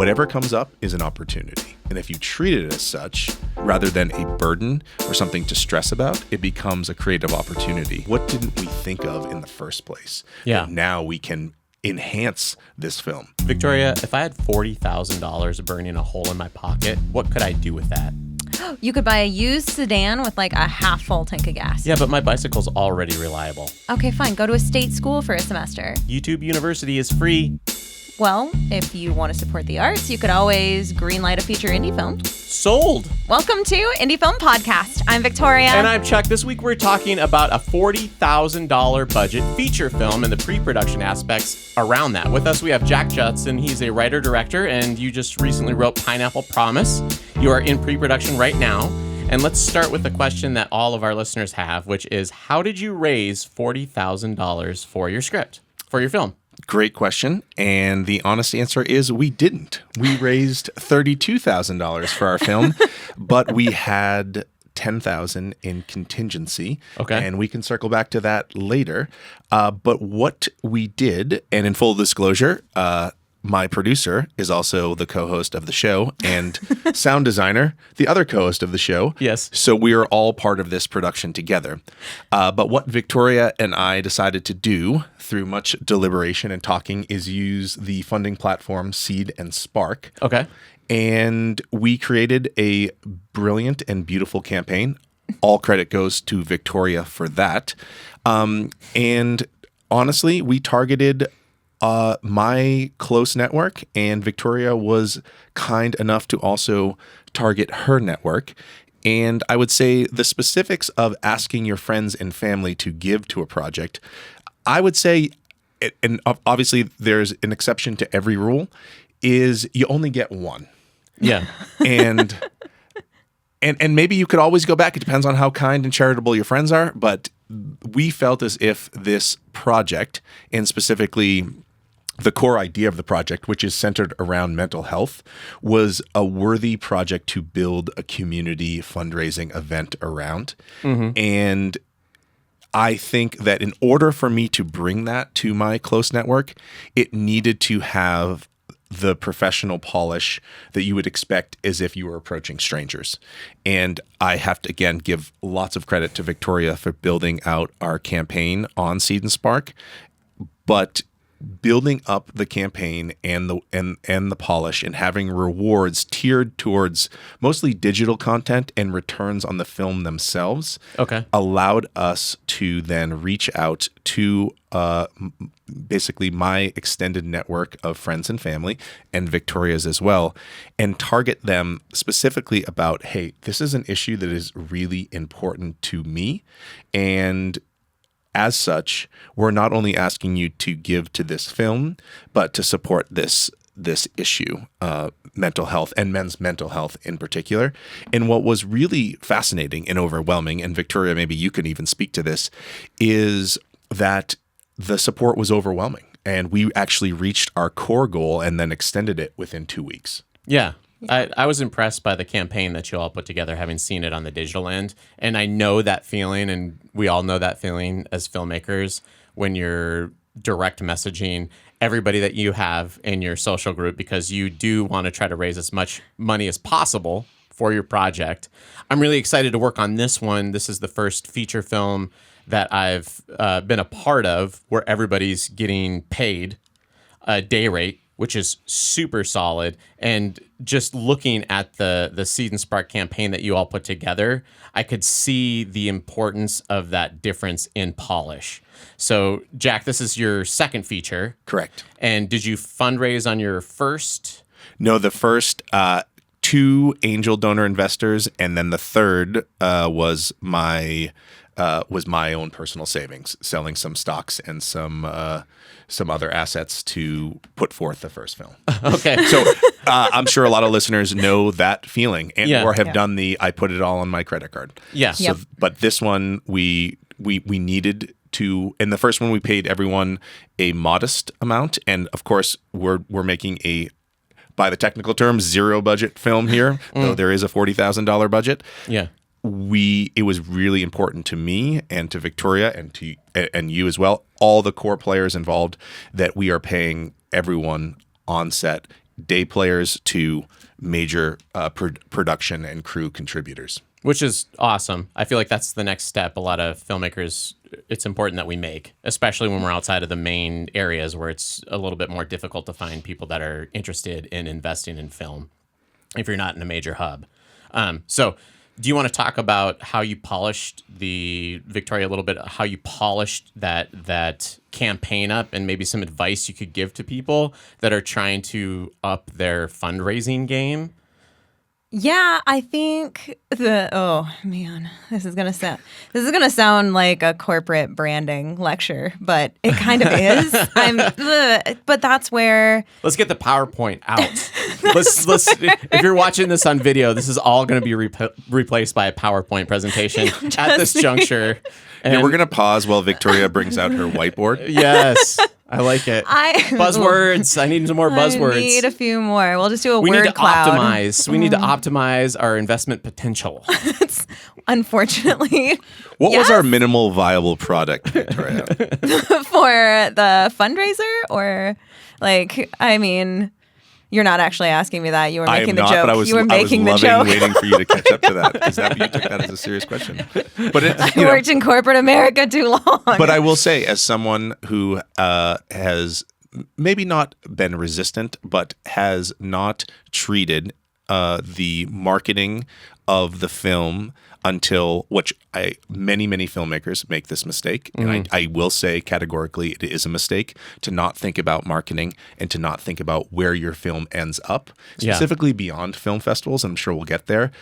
whatever comes up is an opportunity. And if you treat it as such, rather than a burden or something to stress about, it becomes a creative opportunity. What didn't we think of in the first place? Yeah. And now we can enhance this film. Victoria, if I had $40,000 burning a hole in my pocket, what could I do with that? You could buy a used sedan with like a half full tank of gas. Yeah, but my bicycle's already reliable. Okay, fine. Go to a state school for a semester. YouTube University is free. Well, if you want to support the arts, you could always greenlight a feature indie film. Sold. Welcome to Indie Film Podcast. I'm Victoria. And I'm Chuck. This week we're talking about a $40,000 budget feature film and the pre-production aspects around that. With us, we have Jack Judson. He's a writer-director, and you just recently wrote Pineapple Promise. You are in pre-production right now. And let's start with the question that all of our listeners have, which is, how did you raise $40,000 for your script, for your film? Great question. And the honest answer is we didn't. We raised $32,000 for our film, but we had $10,000 in contingency. Okay. And we can circle back to that later. But what we did, and in full disclosure, my producer is also the co-host of the show and sound designer, the other co-host of the show. Yes. So we are all part of this production together. But what Victoria and I decided to do through much deliberation and talking is use the funding platform Seed&Spark. Okay. And we created a brilliant and beautiful campaign. All credit goes to Victoria for that. And honestly, we targeted my close network, and Victoria was kind enough to also target her network. And I would say the specifics of asking your friends and family to give to a project, I would say, and obviously there's an exception to every rule, is you only get one. Yeah. And maybe you could always go back. It depends on how kind and charitable your friends are. But we felt as if this project, and specifically the core idea of the project, which is centered around mental health, was a worthy project to build a community fundraising event around. Mm-hmm. And I think that in order for me to bring that to my close network, it needed to have the professional polish that you would expect as if you were approaching strangers. And I have to, again, give lots of credit to Victoria for building out our campaign on Seed&Spark. But building up the campaign and the polish and having rewards tiered towards mostly digital content and returns on the film themselves allowed us to then reach out to basically my extended network of friends and family, and Victoria's as well, and target them specifically about, hey, this is an issue that is really important to me, and as such, we're not only asking you to give to this film, but to support this issue, mental health and men's mental health in particular. And what was really fascinating and overwhelming, and Victoria, maybe you can even speak to this, is that the support was overwhelming. And we actually reached our core goal and then extended it within 2 weeks. Yeah. I was impressed by the campaign that you all put together, having seen it on the digital end. And I know that feeling, and we all know that feeling as filmmakers, when you're direct messaging everybody that you have in your social group, because you do want to try to raise as much money as possible for your project. I'm really excited to work on this one. This is the first feature film that I've been a part of where everybody's getting paid a day rate, which is super solid. And just looking at the Seed&Spark campaign that you all put together, I could see the importance of that difference in polish. So, Jack, this is your second feature. Correct. And did you fundraise on your first? No, the first 2 angel donor investors, and then the third was my own personal savings, selling some stocks and some other assets to put forth the first film. Okay. So I'm sure a lot of listeners know that feeling or have done the I put it all on my credit card. Yeah. So, but this one we needed to, in the first one we paid everyone a modest amount, and of course we're making a, by the technical term, zero budget film here, though there is a $40,000 budget. Yeah. It was really important to me and to Victoria and you as well, all the core players involved, that we are paying everyone on set day players to major production and crew contributors. Which is awesome. I feel like that's the next step a lot of filmmakers, it's important that we make, especially when we're outside of the main areas where it's a little bit more difficult to find people that are interested in investing in film if you're not in a major hub. So do you want to talk about how you polished Victoria, a little bit, how you polished that campaign up, and maybe some advice you could give to people that are trying to up their fundraising game? Yeah, I think oh man, this is gonna sound like a corporate branding lecture, but it kind of is. But that's where. Let's get the PowerPoint out. let's if you're watching this on video, this is all going to be replaced by a PowerPoint presentation at this juncture. And we're gonna pause while Victoria brings out her whiteboard. Yes. I like it. Buzzwords. I need some more buzzwords. I need a few more. We'll just do a we word need to cloud. Optimize. We need to optimize our investment potential. Unfortunately. What was our minimal viable product, Victoria? For the fundraiser, or you're not actually asking me that. You were making the joke. But you were making the joke. Waiting for you to catch up to that, because you took that as a serious question. But I worked in corporate America too long. But I will say, as someone who has maybe not been resistant, but has not treated the marketing of the film until, many filmmakers make this mistake. And I will say categorically, it is a mistake to not think about marketing and to not think about where your film ends up, specifically beyond film festivals. And I'm sure we'll get there,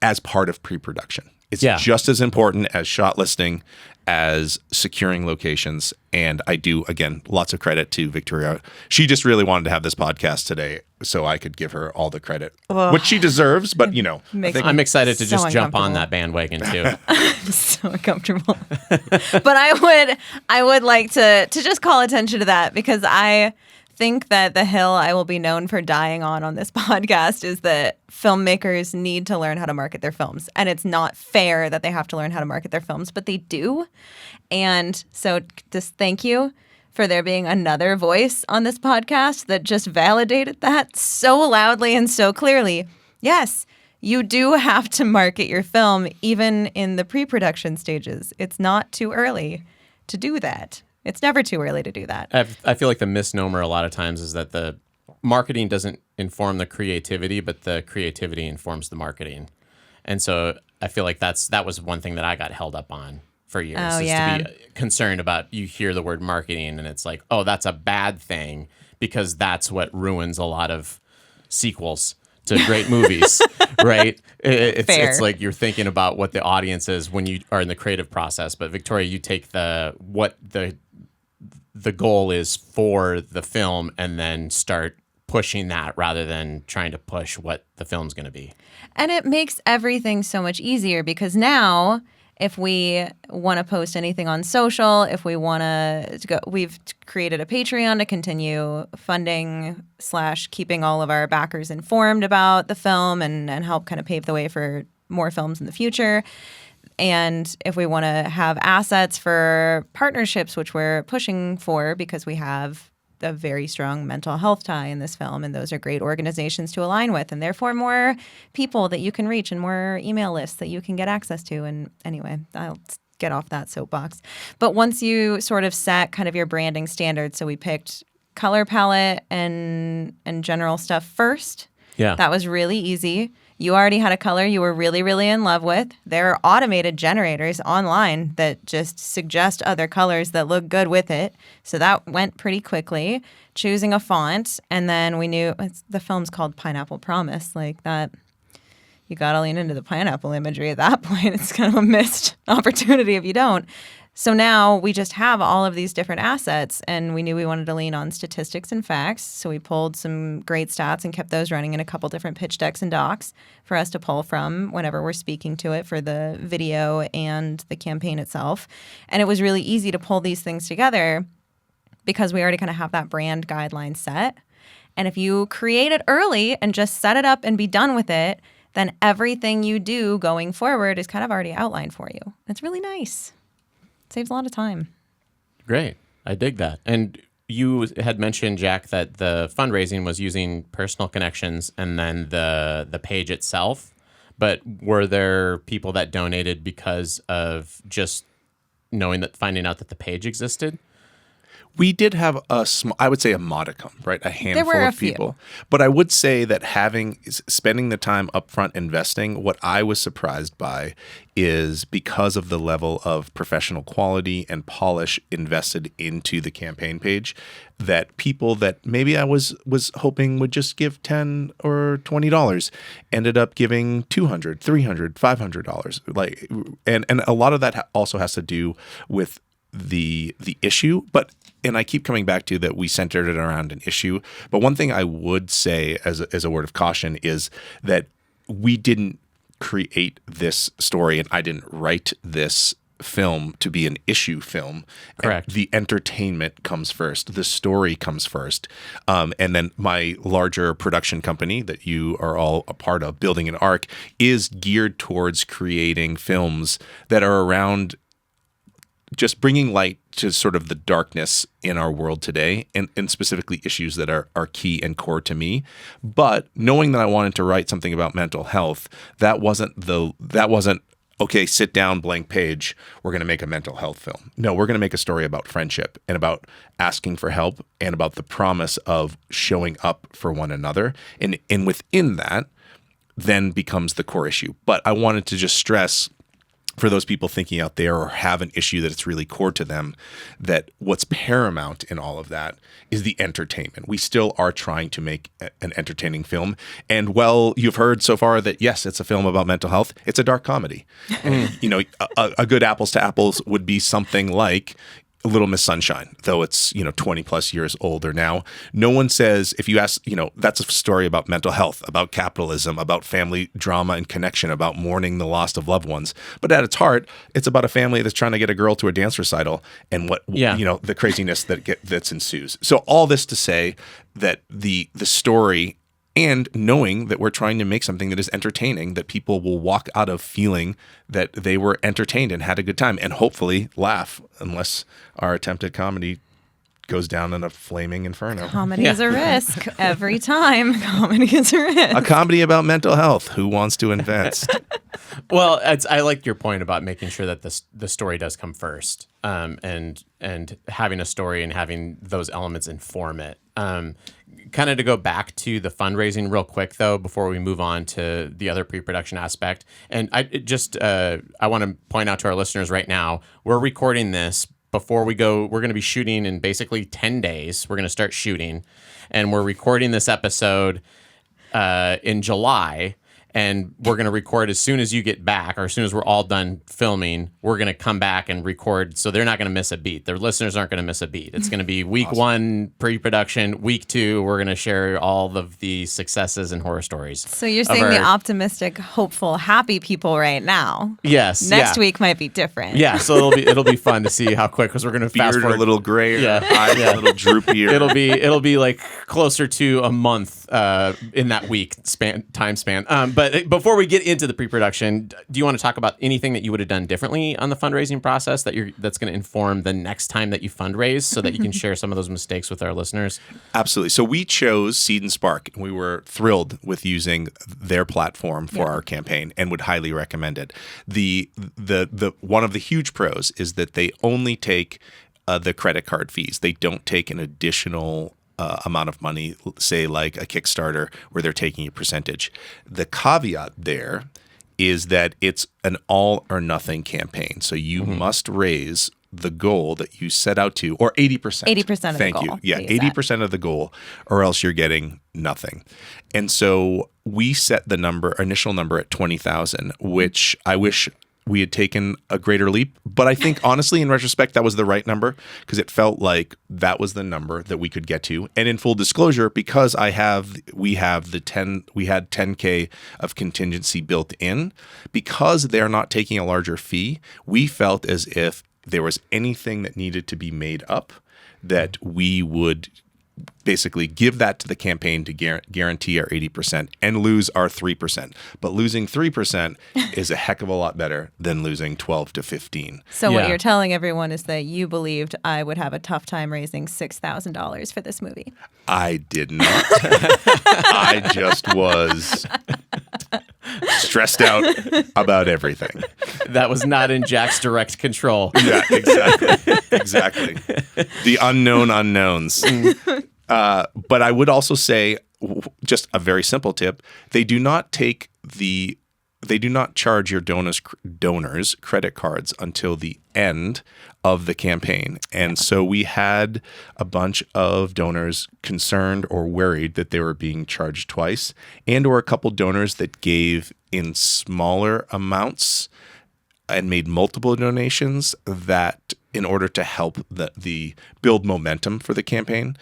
as part of pre-production. It's just as important as shot listing, as securing locations. And I do, again, lots of credit to Victoria. She just really wanted to have this podcast today so I could give her all the credit, which she deserves. But, I'm excited to just jump on that bandwagon too. I'm so uncomfortable. But I would like to just call attention to that, because I think that the hill I will be known for dying on this podcast is that filmmakers need to learn how to market their films. And it's not fair that they have to learn how to market their films, but they do. And so just thank you for there being another voice on this podcast that just validated that so loudly and so clearly. Yes, you do have to market your film even in the pre-production stages. It's not too early to do that. It's never too early to do that. I feel like the misnomer a lot of times is that the marketing doesn't inform the creativity, but the creativity informs the marketing. And so I feel like that was one thing that I got held up on for years, to be concerned about. You hear the word marketing and it's like, oh, that's a bad thing, because that's what ruins a lot of sequels to great movies, right? It's like you're thinking about what the audience is when you are in the creative process. But Victoria, you take what the goal is for the film and then start pushing that rather than trying to push what the film's going to be. And it makes everything so much easier, because now if we want to post anything on social, if we want to go, we've created a Patreon to continue funding / keeping all of our backers informed about the film and help kind of pave the way for more films in the future. And if we want to have assets for partnerships, which we're pushing for because we have a very strong mental health tie in this film, and those are great organizations to align with, and therefore more people that you can reach and more email lists that you can get access to. And anyway, I'll get off that soapbox. But once you sort of set kind of your branding standards, so we picked color palette and general stuff first. Yeah. That was really easy. You already had a color you were really, really in love with. There are automated generators online that just suggest other colors that look good with it. So that went pretty quickly. Choosing a font, and then we knew the film's called Pineapple Promise. Like that, you got to lean into the pineapple imagery at that point. It's kind of a missed opportunity if you don't. So now we just have all of these different assets, and we knew we wanted to lean on statistics and facts. So we pulled some great stats and kept those running in a couple different pitch decks and docs for us to pull from whenever we're speaking to it for the video and the campaign itself. And it was really easy to pull these things together because we already kind of have that brand guideline set. And if you create it early and just set it up and be done with it, then everything you do going forward is kind of already outlined for you. It's really nice. Saves a lot of time. Great. I dig that. And you had mentioned, Jack, that the fundraising was using personal connections and then the page itself. But were there people that donated because of just finding out that the page existed? We did have I would say a modicum, right? A handful were a of people. few. But I would say that spending the time upfront investing, what I was surprised by is because of the level of professional quality and polish invested into the campaign page, that people that maybe I was hoping would just give $10 or $20 ended up giving $200, $300, $500. And a lot of that also has to do with the issue, and I keep coming back to that we centered it around an issue. But one thing I would say as a word of caution is that we didn't create this story and I didn't write this film to be an issue film. Correct. And the entertainment comes first. The story comes first. And then my larger production company that you are all a part of, Building an Arc, is geared towards creating films that are around just bringing light to sort of the darkness in our world today, and specifically issues that are key and core to me. But knowing that I wanted to write something about mental health, that wasn't okay, sit down, blank page, we're going to make a mental health film. No, we're going to make a story about friendship and about asking for help and about the promise of showing up for one another. And within that then becomes the core issue. But I wanted to just stress, for those people thinking out there or have an issue that it's really core to them, that what's paramount in all of that is the entertainment. We still are trying to make an entertaining film. And well, you've heard so far that yes, it's a film about mental health. It's a dark comedy. And, a good apples to apples would be something like Little Miss Sunshine, though it's 20 plus years older now. No one says, if you ask, that's a story about mental health, about capitalism, about family drama and connection, about mourning the loss of loved ones. But at its heart, it's about a family that's trying to get a girl to a dance recital and the craziness that ensues. So all this to say that the story, and knowing that we're trying to make something that is entertaining, that people will walk out of feeling that they were entertained and had a good time and hopefully laugh, unless our attempt at comedy goes down in a flaming inferno. Comedy is a risk every time. Comedy is a risk. A comedy about mental health. Who wants to invest? Well, I like your point about making sure that the story does come first, and having a story and having those elements inform it. Kind of to go back to the fundraising real quick, though, before we move on to the other pre-production aspect. And I want to point out to our listeners right now, we're recording this before we go. We're going to be shooting in basically 10 days. We're going to start shooting, and we're recording this episode in July. And we're going to record as soon as you get back, or as soon as we're all done filming, we're going to come back and record. So they're not going to miss a beat. Their listeners aren't going to miss a beat. It's going to be week one pre-production. Week 2, we're going to share all of the successes and horror stories. So you're saying the optimistic, hopeful, happy people right now. Yes. Next week might be different. Yeah. So it'll be fun to see how quick, because we're going to fast forward a little grayer, eyes a little droopier. It'll be like closer to a month in that week time span. But before we get into the pre-production, do you want to talk about anything that you would have done differently on the fundraising process that's going to inform the next time that you fundraise, so that you can share some of those mistakes with our listeners? Absolutely. So we chose Seed&Spark, and we were thrilled with using their platform for our campaign and would highly recommend it. The one of the huge pros is that they only take the credit card fees. They don't take an additional amount of money, say like a Kickstarter, where they're taking a percentage. The caveat there is that it's an all or nothing campaign. So you must raise the goal that you set out to, or 80%. 80% of the goal. Thank you. Yeah, 80% of the goal, or else you're getting nothing. And so we set the initial number at 20,000, which I wish we had taken a greater leap. But I think, honestly, in retrospect, that was the right number, because it felt like that was the number that we could get to. And in full disclosure, because we had 10K of contingency built in, because they're not taking a larger fee, we felt as if there was anything that needed to be made up, that we would basically give that to the campaign to guarantee our 80% and lose our 3%. But losing 3% is a heck of a lot better than losing 12 to 15. So what you're telling everyone is that you believed I would have a tough time raising $6,000 for this movie. I did not. I just was stressed out about everything. That was not in Jack's direct control. Yeah, exactly. The unknown unknowns. But I would also say, just a very simple tip: they do not charge your donors credit cards until the end of the campaign. And so we had a bunch of donors concerned or worried that they were being charged twice, and or a couple donors that gave in smaller amounts and made multiple donations that in order to help the build momentum for the campaign,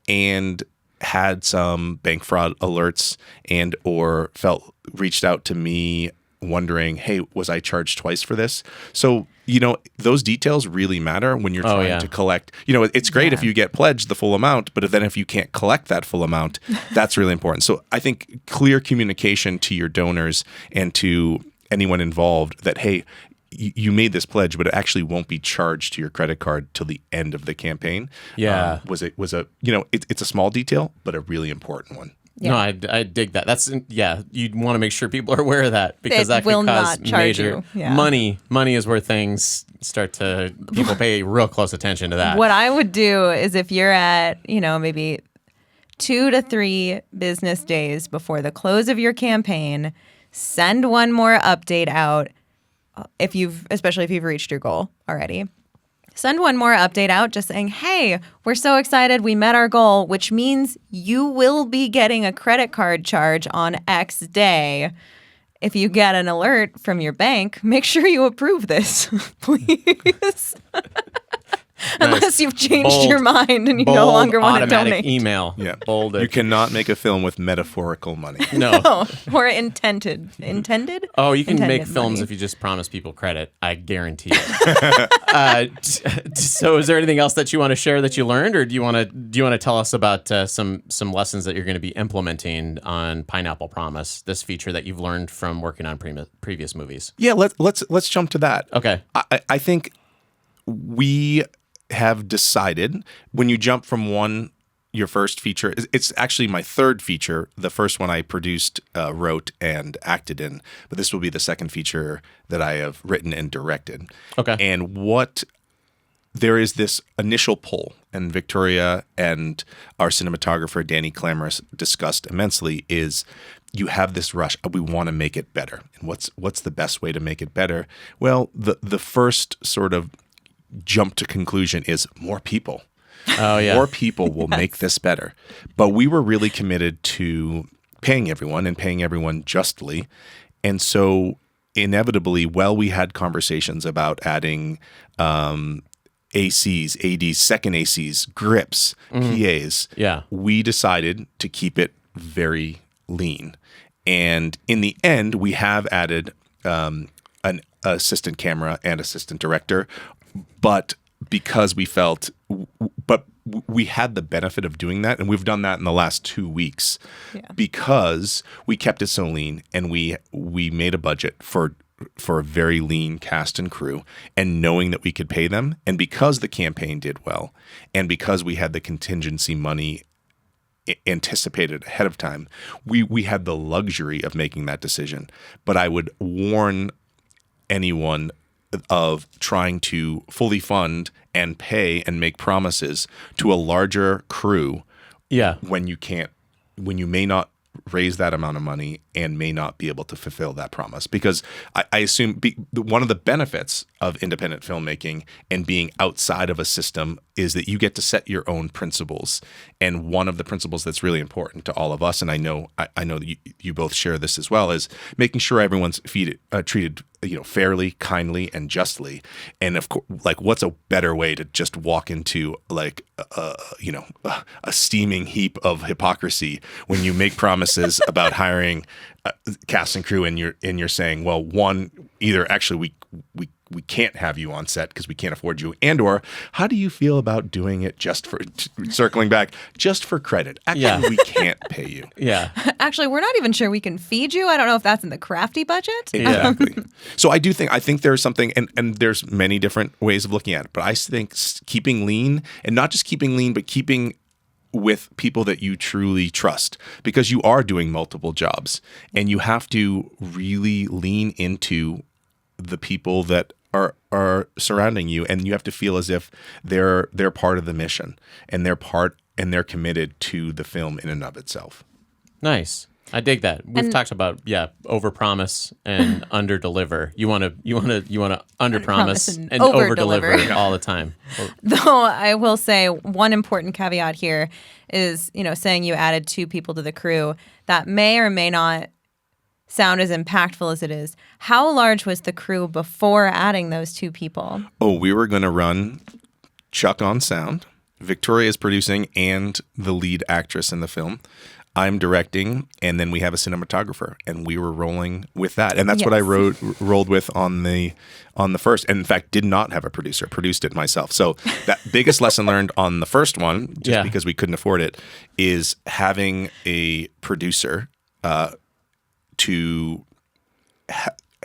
and had some bank fraud alerts and or reached out to me wondering, hey, was I charged twice for this? So, those details really matter when you're trying to collect. It's great if you get pledged the full amount, but then if you can't collect that full amount, that's really important. So I think clear communication to your donors and to anyone involved that, hey, you made this pledge, but it actually won't be charged to your credit card till the end of the campaign. Yeah. It's a small detail, but a really important one. Yeah. No, I dig that. You'd want to make sure people are aware of that, because that will could cause not charge major you. Yeah. money. Money is where things start to, people pay real close attention to that. What I would do is, if you're at, maybe 2 to 3 business days before the close of your campaign, send one more update out. Especially if you've reached your goal already. Send one more update out just saying, hey, we're so excited, we met our goal, which means you will be getting a credit card charge on X day. If you get an alert from your bank, make sure you approve this, please. Unless you've changed your mind and you no longer want to donate. Automatic email. Yeah. Bolded. You cannot make a film with metaphorical money. No. Or intended. Intended? Oh, you can Intended make films money. if you just promise people credit. I guarantee it. So is there anything else that you want to share that you learned, or do you want to tell us about some lessons that you're going to be implementing on Pineapple Promise, this feature that you've learned from working on previous movies? Yeah, let's jump to that. Okay. I think we have decided, when you jump from your first feature, it's actually my third feature. The first one I produced, wrote, and acted in, but this will be the second feature that I have written and directed. Okay. And there is this initial pull, and Victoria and our cinematographer, Danny Clamoris, discussed immensely, is you have this rush. We want to make it better. And what's the best way to make it better? Well, the first sort of jump to conclusion is more people. Oh, yeah. More people will make this better. But we were really committed to paying everyone and paying everyone justly. And so inevitably, we had conversations about adding ACs, ADs, second ACs, grips, PAs. Yeah. We decided to keep it very lean. And in the end, we have added an assistant camera and assistant director. But because we felt, we had the benefit of doing that, and we've done that in the last 2 weeks, because we kept it so lean, and we made a budget for a very lean cast and crew, and knowing that we could pay them, and because the campaign did well, and because we had the contingency money anticipated ahead of time, we had the luxury of making that decision. But I would warn anyone of trying to fully fund and pay and make promises to a larger crew when you may not raise that amount of money and may not be able to fulfill that promise. Because I assume one of the benefits of independent filmmaking and being outside of a system is that you get to set your own principles. And one of the principles that's really important to all of us, and I know that you both share this as well, is making sure everyone's treated fairly, kindly, and justly. And of course, what's a better way to just walk into a steaming heap of hypocrisy when you make promises about hiring cast and crew, and you're saying, well, one, either actually we we can't have you on set because we can't afford you? And or how do you feel about doing it just for circling back, just for credit? Actually, we can't pay you. Yeah. Actually, we're not even sure we can feed you. I don't know if that's in the crafty budget. Exactly. So I think there's something, and there's many different ways of looking at it, but I think keeping lean, and not just keeping lean, but keeping with people that you truly trust, because you are doing multiple jobs and you have to really lean into the people that are surrounding you, and you have to feel as if they're part of the mission, and they're committed to the film in and of itself. Nice. I dig that. We've talked about overpromise and underdeliver. You want to underpromise and overdeliver all the time. Though I will say one important caveat here is, saying you added 2 people to the crew, that may or may not sound as impactful as it is. How large was the crew before adding those 2 people? Oh, we were going to run Chuck on sound, Victoria is producing, and the lead actress in the film. I'm directing, and then we have a cinematographer, and we were rolling with that. And that's what I rolled with on the first, and in fact did not have a producer, produced it myself. So that biggest lesson learned on the first one, just because we couldn't afford it, is having a producer to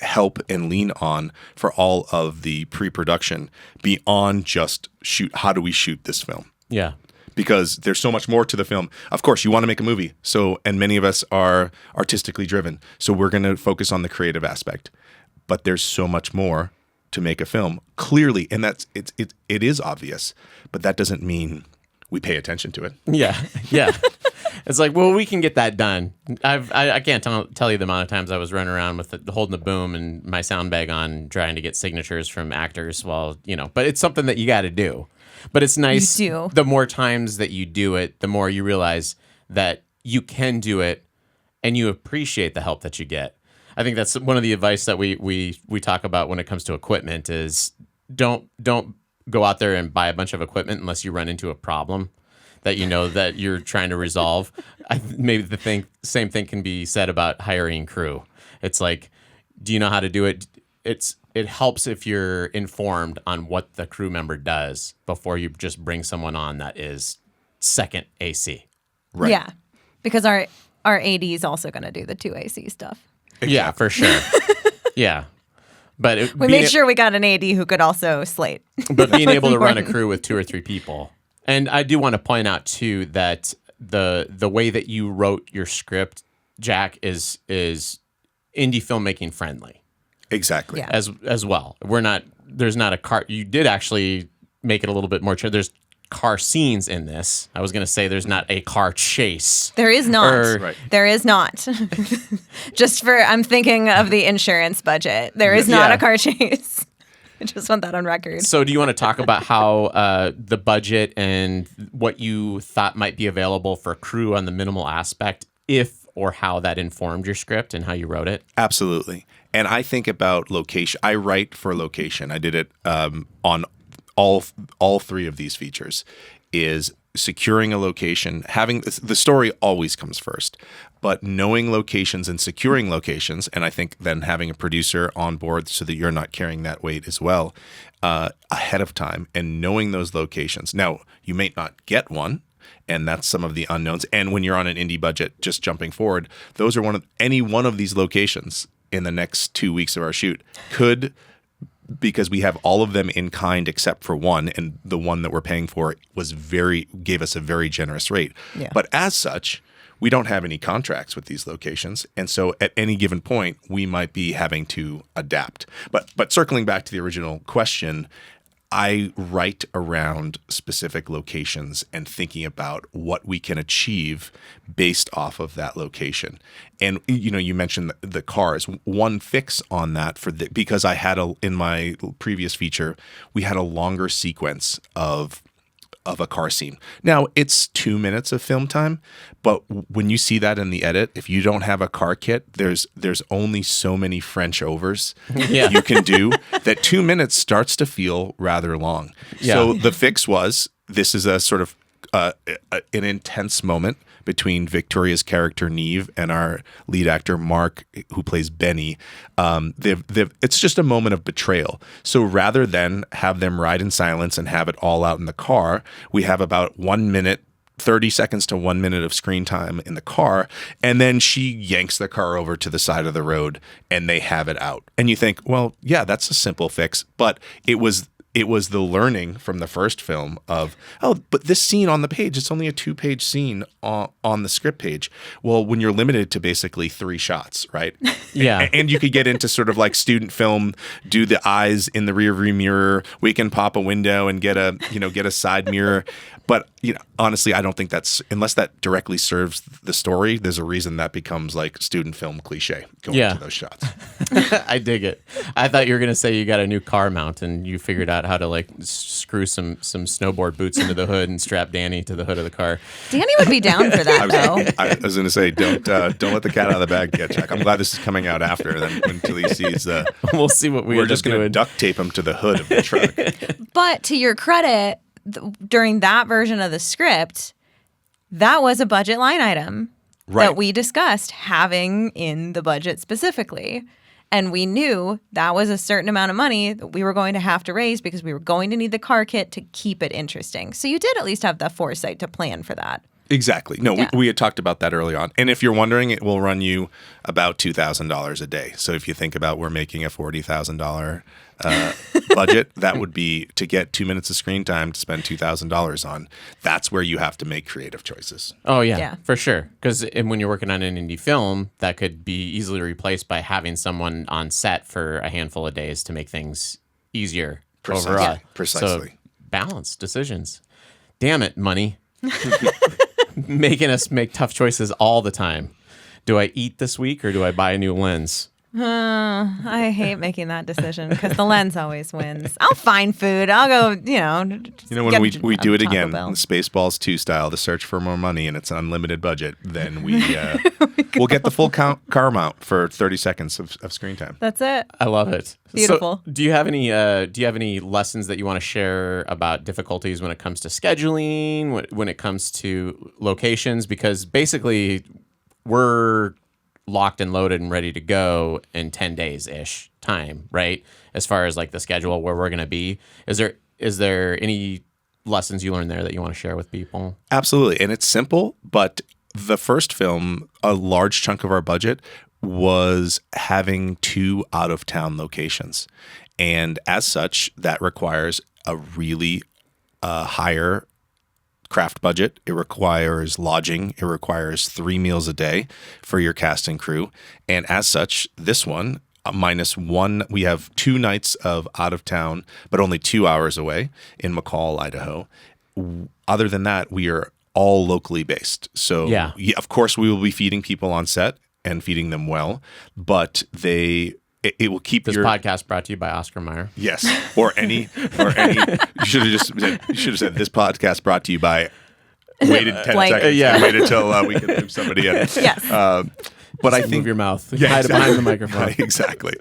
help and lean on for all of the pre-production beyond just how do we shoot this film? Yeah. Because there's so much more to the film. Of course, you want to make a movie. And many of us are artistically driven. So we're going to focus on the creative aspect. But there's so much more to make a film, clearly. And it is obvious. But that doesn't mean we pay attention to it. Yeah. Yeah. It's like, well, we can get that done. I can't tell you the amount of times I was running around with holding the boom and my sound bag on, trying to get signatures from actors but it's something that you got to do. But it's nice. The more times that you do it, the more you realize that you can do it, and you appreciate the help that you get. I think that's one of the advice that we talk about when it comes to equipment is don't go out there and buy a bunch of equipment unless you run into a problem that that you're trying to resolve. Maybe the same thing can be said about hiring crew. It's like, do you know how to do it? It helps if you're informed on what the crew member does before you just bring someone on that is second AC. Right. Yeah, because our AD is also going to do the 2 AC stuff. Exactly. Yeah, for sure. Yeah. But we made sure we got an AD who could also slate. But being able to run a crew with 2 or 3 people. And I do want to point out, too, that the way that you wrote your script, Jack, is indie filmmaking friendly. Exactly. Yeah. As well. There's not a car. You did actually make it a little bit more. There's car scenes in this. I was going to say there's not a car chase. There is not. Right. There is not. I'm thinking of the insurance budget. There is not a car chase. I just want that on record. So do you want to talk about how the budget and what you thought might be available for crew on the minimal aspect, if or how that informed your script and how you wrote it? Absolutely. And I think about location. I write for location. I did it on all 3 of these features. Is securing a location. Having the story always comes first, but knowing locations and securing locations, and I think then having a producer on board so that you're not carrying that weight as well ahead of time, and knowing those locations. Now, you may not get one. And that's some of the unknowns. And when you're on an indie budget, just jumping forward, those are any one of these locations in the next 2 weeks of our shoot could, because we have all of them in kind except for one, and the one that we're paying for gave us a very generous rate. Yeah. But as such, we don't have any contracts with these locations, and so at any given point, we might be having to adapt. But circling back to the original question, I write around specific locations and thinking about what we can achieve based off of that location. And you mentioned the cars. One fix on that because I had in my previous feature, we had a longer sequence of a car scene. Now, it's 2 minutes of film time, but when you see that in the edit, if you don't have a car kit, there's only so many French overs you can do that 2 minutes starts to feel rather long. Yeah. So the fix was, this is a sort of an intense moment, between Victoria's character Neve and our lead actor Mark, who plays Benny. It's just a moment of betrayal. So rather than have them ride in silence and have it all out in the car, we have about 1 minute, 30 seconds to 1 minute of screen time in the car, and then she yanks the car over to the side of the road and they have it out. And you think, well, yeah, that's a simple fix, but it was the learning from the first film of, oh, but this scene on the page, it's only a 2-page scene on the script page. Well, when you're limited to basically 3 shots, right? Yeah. And you could get into sort of like student film, do the eyes in the rearview mirror. We can pop a window and get a side mirror. But, honestly, I don't think unless that directly serves the story, there's a reason that becomes like student film cliche going to those shots. I dig it. I thought you were going to say you got a new car mount and you figured out how to like screw some snowboard boots into the hood and strap Danny to the hood of the car. Danny would be down for that, though. I was going to say, don't let the cat out of the bag yet, Jack. I'm glad this is coming out after then until he sees we'll see what we're just going to duct tape him to the hood of the truck. But to your credit, during that version of the script, that was a budget line item that we discussed having in the budget specifically. And we knew that was a certain amount of money that we were going to have to raise because we were going to need the car kit to keep it interesting. So you did at least have the foresight to plan for that. Exactly. No, we had talked about that early on. And if you're wondering, it will run you about $2,000 a day. So if you think about we're making a $40,000 budget, that would be to get 2 minutes of screen time to spend $2,000 on. That's where you have to make creative choices. Oh, yeah. For sure. Because when you're working on an indie film, that could be easily replaced by having someone on set for a handful of days to make things easier. Precisely. So balanced decisions. Damn it, money. Making us make tough choices all the time. Do I eat this week or do I buy a new lens? I hate making that decision because the lens always wins. I'll find food. I'll go, when we do it again, Spaceballs 2 style, to search for more money and it's an unlimited budget, then we'll get the full car mount for 30 seconds of screen time. That's it. I love it. Beautiful. So, do you have any lessons that you want to share about difficulties when it comes to scheduling, when it comes to locations? Because basically, we're locked and loaded and ready to go in 10 days-ish time, right? As far as like the schedule where we're going to be. Is there any lessons you learned there that you want to share with people? Absolutely. And it's simple, but the first film, a large chunk of our budget was having 2 out-of-town locations. And as such, that requires a really higher craft budget. It requires lodging. It requires 3 meals a day for your cast and crew. And as such, this one, -1, we have 2 nights of out of town, but only 2 hours away in McCall, Idaho. Other than that, we are all locally based. So yeah, of course, we will be feeding people on set and feeding them well, but it will keep this podcast brought to you by Oscar Mayer. Yes, or any. You should have said this podcast brought to you by. Waited 10 seconds. Waited till we could move somebody in. Yes. But I think move your mouth. Hide behind the microphone. Exactly.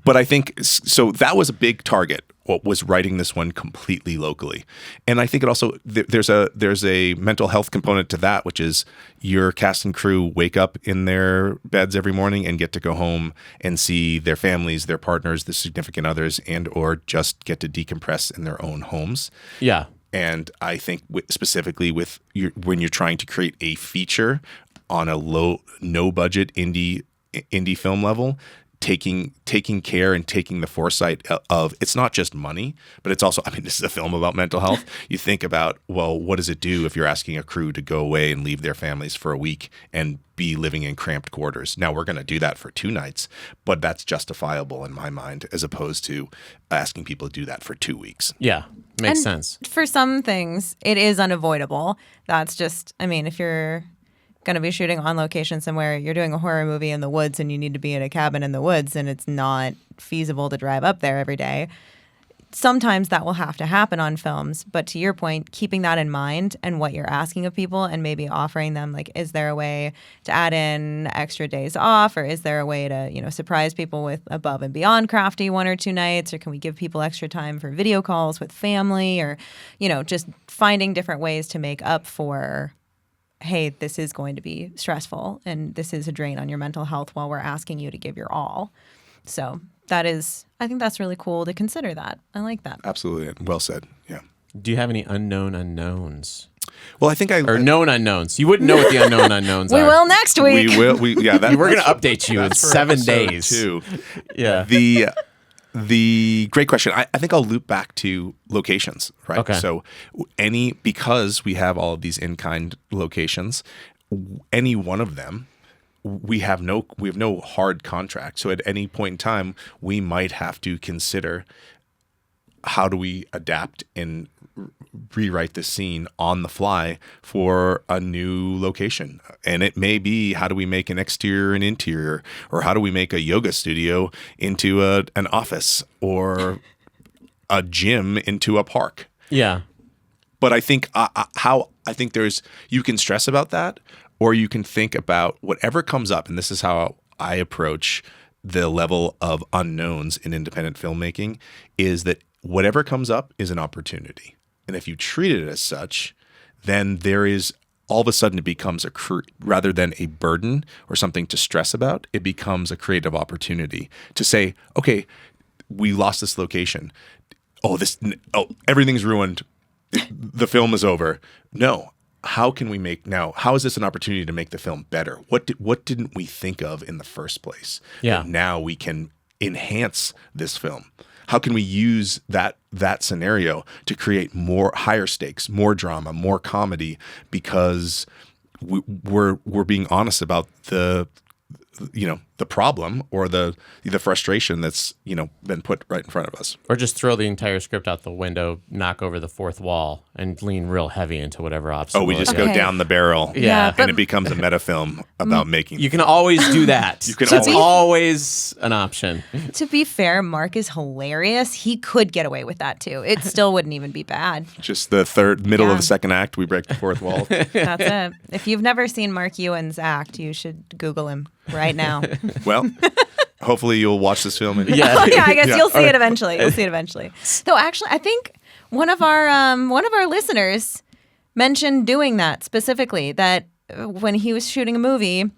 But I think so. That was a big target. What was writing this one completely locally, and I think it also there's a mental health component to that, which is your cast and crew wake up in their beds every morning and get to go home and see their families, their partners, their significant others, and or just get to decompress in their own homes. Yeah. And I think specifically when you're trying to create a feature on a no budget indie film level, taking care and taking the foresight of it's not just money, but it's also, this is a film about mental health. You think about, well, what does it do if you're asking a crew to go away and leave their families for a week and be living in cramped quarters? Now we're going to do that for 2 nights, but that's justifiable in my mind as opposed to asking people to do that for 2 weeks. Yeah, makes sense. For some things, it is unavoidable. That's just, if you're going to be shooting on location somewhere, you're doing a horror movie in the woods and you need to be in a cabin in the woods and it's not feasible to drive up there every day. Sometimes that will have to happen on films, but to your point, keeping that in mind and what you're asking of people and maybe offering them, like, is there a way to add in extra days off, or is there a way to, surprise people with above and beyond crafty 1 or 2 nights, or can we give people extra time for video calls with family, or, just finding different ways to make up for hey, this is going to be stressful and this is a drain on your mental health while we're asking you to give your all. So I think that's really cool to consider that. I like that. Absolutely. Well said. Yeah. Do you have any unknown unknowns? Well, I think or known unknowns. You wouldn't know what the unknown unknowns are. We will next week. We will. Yeah, we're going to update you in 7 days. Too. Yeah. The great question. I think I'll loop back to locations, right? Okay. So because we have all of these in-kind locations, any one of them, we have no hard contract. So at any point in time, we might have to consider how do we adapt and rewrite the scene on the fly for a new location. And it may be, how do we make an exterior and interior, or how do we make a yoga studio into an office, or a gym into a park? Yeah. But I think you can stress about that, or you can think about whatever comes up. And this is how I approach the level of unknowns in independent filmmaking, is that whatever comes up is an opportunity. And if you treat it as such, then there is, all of a sudden it becomes rather than a burden or something to stress about, it becomes a creative opportunity to say, okay, we lost this location. Everything's ruined. The film is over. No. How can we how is this an opportunity to make the film better? What didn't we think of in the first place? Yeah. And now we can enhance this film. How can we use that scenario to create more higher stakes, more drama, more comedy, because we're being honest about the problem or the frustration that's been put right in front of us. Or just throw the entire script out the window, knock over the fourth wall, and lean real heavy into whatever obstacle. We just go down the barrel, Yeah, and it becomes a meta film about making. You can always do that. That's always an option. To be fair, Mark is hilarious. He could get away with that too. It still wouldn't even be bad. Just the middle of the second act, we break the fourth wall. That's it. If you've never seen Mark Ewan's act, you should Google him right now. Well, hopefully you'll watch this film. And I guess you'll see it eventually. So actually, I think one of our listeners mentioned doing that specifically, that when he was shooting a movie,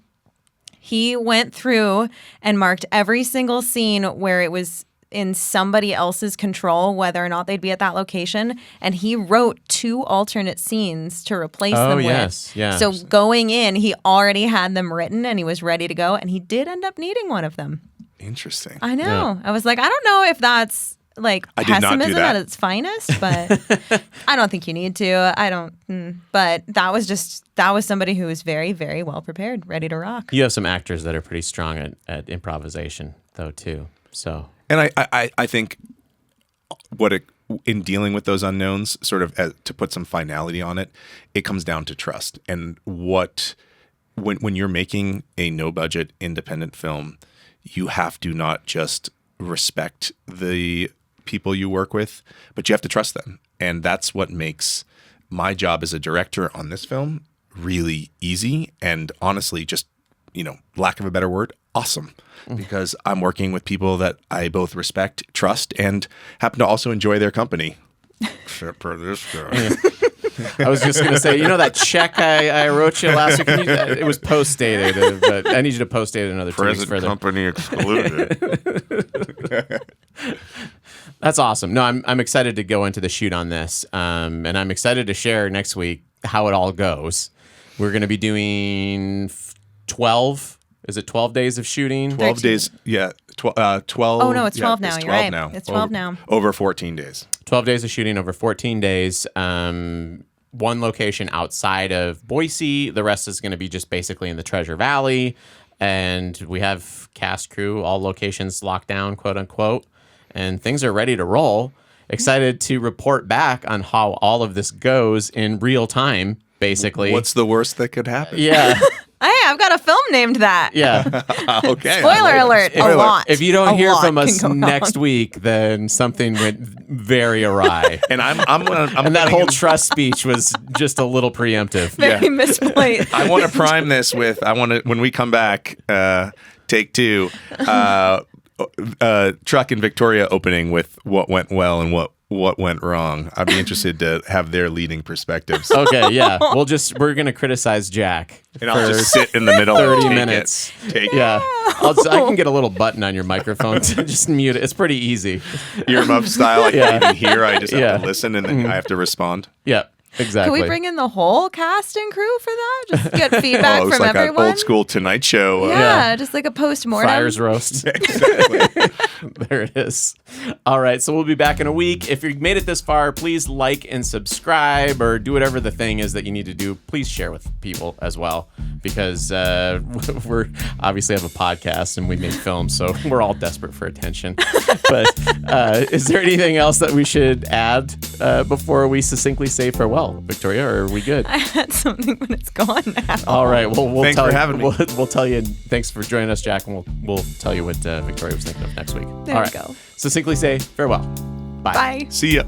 he went through and marked every single scene where it was in somebody else's control whether or not they'd be at that location, and he wrote 2 alternate scenes to replace them with. Yes. So going in, he already had them written and he was ready to go, and he did end up needing one of them. Interesting. I know. Yeah. I was like, I don't know if that's like pessimism at its finest, but I don't think you need to. But that was somebody who was very, very well prepared, ready to rock. You have some actors that are pretty strong at improvisation, though, too. So. And I think in dealing with those unknowns, sort of to put some finality on it, it comes down to trust. And when you're making a no budget independent film, you have to not just respect the people you work with, but you have to trust them. And that's what makes my job as a director on this film really easy, and honestly, just, lack of a better word, awesome. Because I'm working with people that I both respect, trust, and happen to also enjoy their company. Except for this guy. I was just going to say, that check I wrote you last week, it was post-dated, but I need you to post-date another 2 weeks further. Company excluded. That's awesome. No, I'm excited to go into the shoot on this, and I'm excited to share next week how it all goes. We're going to be doing 12. Is it 12 days of shooting? 12 days. Yeah. 12. Oh, no, it's 12 now. It's 12 You're right. now. It's 12 now. Over 14 days. 12 days of shooting over 14 days. One location outside of Boise. The rest is going to be just basically in the Treasure Valley. And we have cast, crew, all locations locked down, quote unquote. And things are ready to roll. Excited to report back on how all of this goes in real time, basically. What's the worst that could happen? Yeah. Hey, I've got a film named that. Yeah. Okay. Spoiler alert. A lot. If you don't hear from us next week, then something went very awry. And I'm and that whole trust speech was just a little preemptive. Very misplaced. I want to prime this with, when we come back, take 2, truck in Victoria opening with what went well and what what went wrong. I'd be interested to have their leading perspectives. Okay, yeah. We're going to criticize Jack. And I'll just sit in the middle 30 and minutes. Take Yeah. I can get a little button on your microphone to just mute it. It's pretty easy. earmuff style. I can't even hear. I just have Yeah. to listen and then I have to respond. Yeah, exactly. Can we bring in the whole cast and crew for that? Just get feedback Oh, it was from like everyone. an old school Tonight Show. Yeah, just like a post-mortem. Friars roast. Exactly. There it is. All right, so we'll be back in a week. If you've made it this far, please like and subscribe or do whatever the thing is that you need to do. Please share with people as well, because we're obviously have a podcast and we make films, so we're all desperate for attention. But is there anything else that we should add before we succinctly say farewell, Victoria, or are we good? I had something, but it's gone now. All right, well, we'll Thanks tell for you, having me. We'll tell you. Thanks for joining us, Jack, and we'll tell you what Victoria was thinking of next week. There All we right. go. Succinctly say farewell. Bye. Bye. See ya.